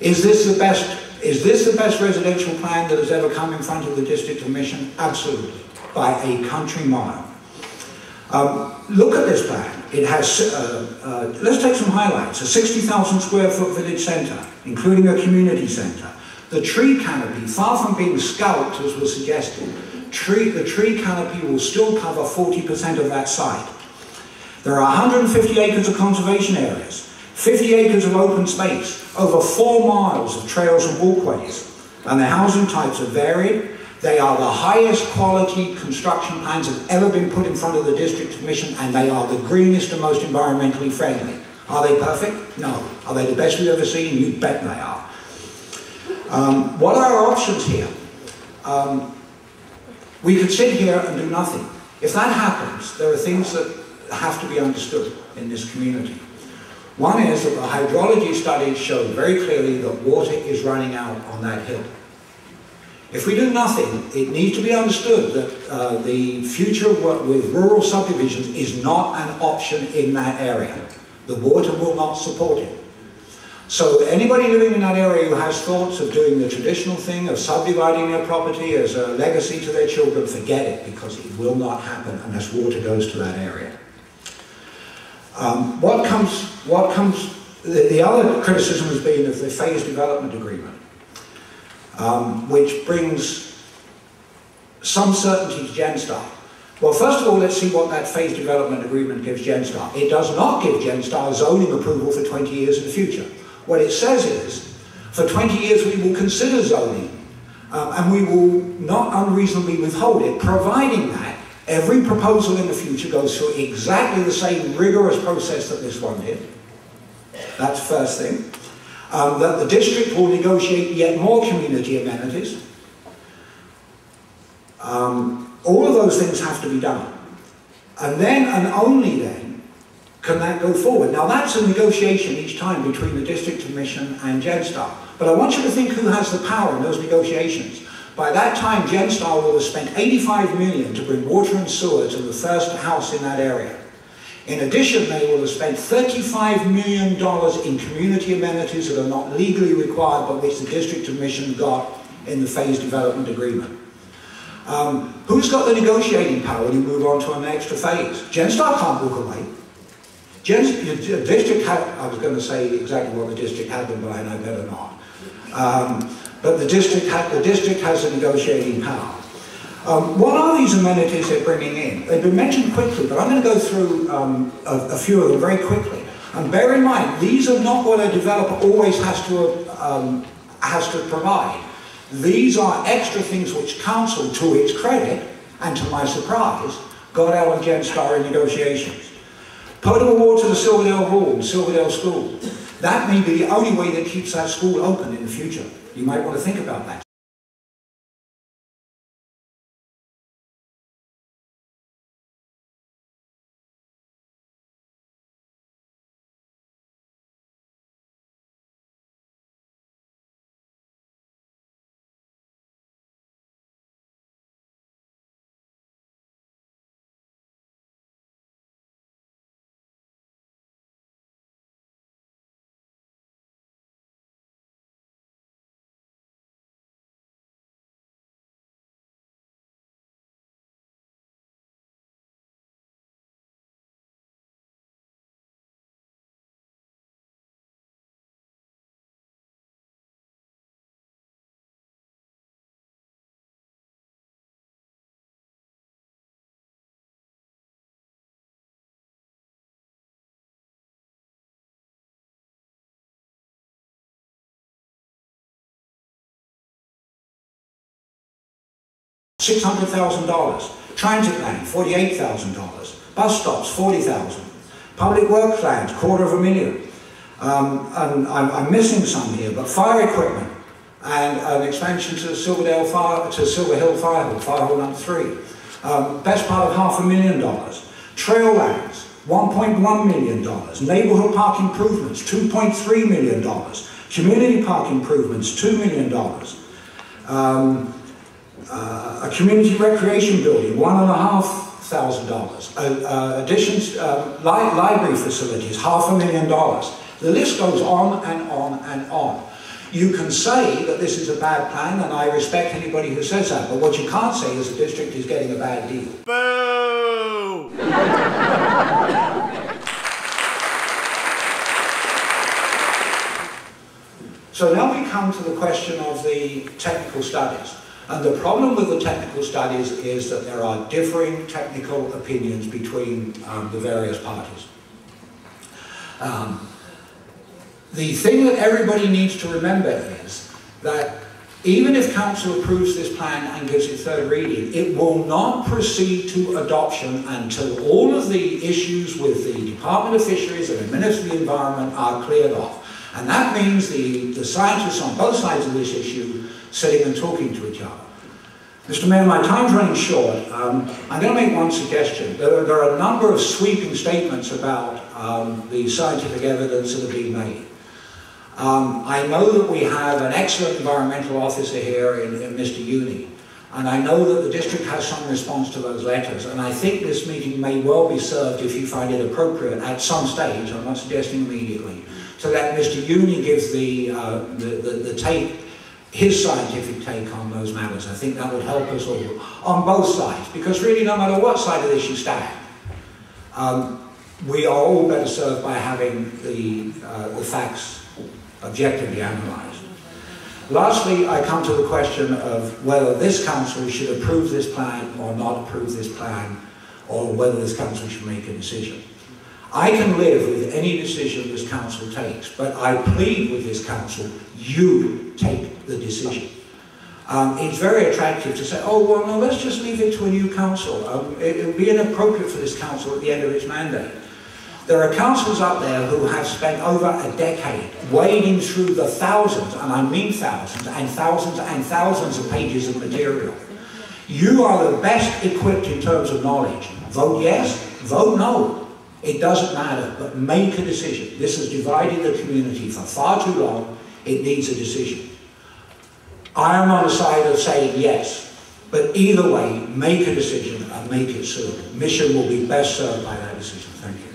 Is this the best residential plan that has ever come in front of the District Commission? Absolutely, by a country mile. Look at this plan. It has, let's take some highlights. A 60,000 square foot village centre, including a community centre. The tree canopy, far from being scalped as was suggested, the tree canopy will still cover 40% of that site. There are 150 acres of conservation areas, 50 acres of open space, over 4 miles of trails and walkways, and the housing types are varied. They are the highest quality construction plans that have ever been put in front of the District Commission, and they are the greenest and most environmentally friendly. Are they perfect? No. Are they the best we've ever seen? You bet they are. What are our options here? We could sit here and do nothing. If that happens, there are things that have to be understood in this community. One is that the hydrology studies show very clearly that water is running out on that hill. If we do nothing, it needs to be understood that the future with rural subdivisions is not an option in that area. The water will not support it. So anybody living in that area who has thoughts of doing the traditional thing of subdividing their property as a legacy to their children, forget it, because it will not happen unless water goes to that area. The other criticism has been of the phased development agreement, which brings some certainty to Genstar. Well, first of all, let's see what that phased development agreement gives Genstar. It does not give Genstar zoning approval for 20 years in the future. What it says is, for 20 years we will consider zoning, and we will not unreasonably withhold it, providing that every proposal in the future goes through exactly the same rigorous process that this one did. That's the first thing. That the district will negotiate yet more community amenities. All of those things have to be done. And then, and only then, can that go forward. Now that's a negotiation each time between the District Commission and Genstar. But I want you to think who has the power in those negotiations. By that time, Genstar will have spent $85 million to bring water and sewer to the first house in that area. In addition, they will have spent $35 million in community amenities that are not legally required, but which the District Commission got in the phased development agreement. Who's got the negotiating power when you move on to an extra phase? Genstar can't walk away. The district had, I was going to say exactly what the district had done, but I know better not. But the district has a negotiating power. What are these amenities they're bringing in? They've been mentioned quickly, but I'm going to go through a few of them very quickly. And bear in mind, these are not what a developer always has to provide. These are extra things which council, to its credit, and to my surprise, got out of Genstar in negotiations. Potable water to Silverdale Hall and Silverdale School. That may be the only way that keeps that school open in the future. You might want to think about that. $600,000. Transit land, $48,000. Bus stops, $40,000. Public works lands, $250,000. And I'm missing some here, but fire equipment and an expansion to Silver Hill Fire Hall number 3. Best part of $500,000. Trail lands, $1.1 million. Neighborhood park improvements, $2.3 million. Community park improvements, $2 million. A community recreation building, $1,500. Additions, library facilities, $500,000. The list goes on and on and on. You can say that this is a bad plan, and I respect anybody who says that, but what you can't say is the district is getting a bad deal. Boo! So now we come to the question of the technical studies. And the problem with the technical studies is that there are differing technical opinions between the various parties. The thing that everybody needs to remember is that even if Council approves this plan and gives it third reading, it will not proceed to adoption until all of the issues with the Department of Fisheries and the Ministry of the Environment are cleared off. And that means the scientists on both sides of this issue sitting and talking to each other. Mr. Mayor, my time's running short. I'm going to make one suggestion. There are a number of sweeping statements about the scientific evidence that are being made. I know that we have an excellent environmental officer here in Mr. Uni, and I know that the district has some response to those letters, and I think this meeting may well be served, if you find it appropriate, at some stage, I'm not suggesting immediately, to let Mr. Uni give the take, his scientific take on those matters. I think that would help us all, on both sides, because really no matter what side of this you stand, we are all better served by having the facts objectively analysed. Lastly, I come to the question of whether this council should approve this plan or not approve this plan, or whether this council should make a decision. I can live with any decision this council takes, but I plead with this council, you take the decision. It's very attractive to say, oh, well, no, let's just leave it to a new council. It would be inappropriate for this council at the end of its mandate. There are councils up there who have spent over a decade wading through the thousands, and I mean thousands, and thousands and thousands of pages of material. You are the best equipped in terms of knowledge. Vote yes, vote no. It doesn't matter, but make a decision. This has divided the community for far too long. It needs a decision. I am on the side of saying yes, but either way, make a decision and make it soon. Mission will be best served by that decision. Thank you.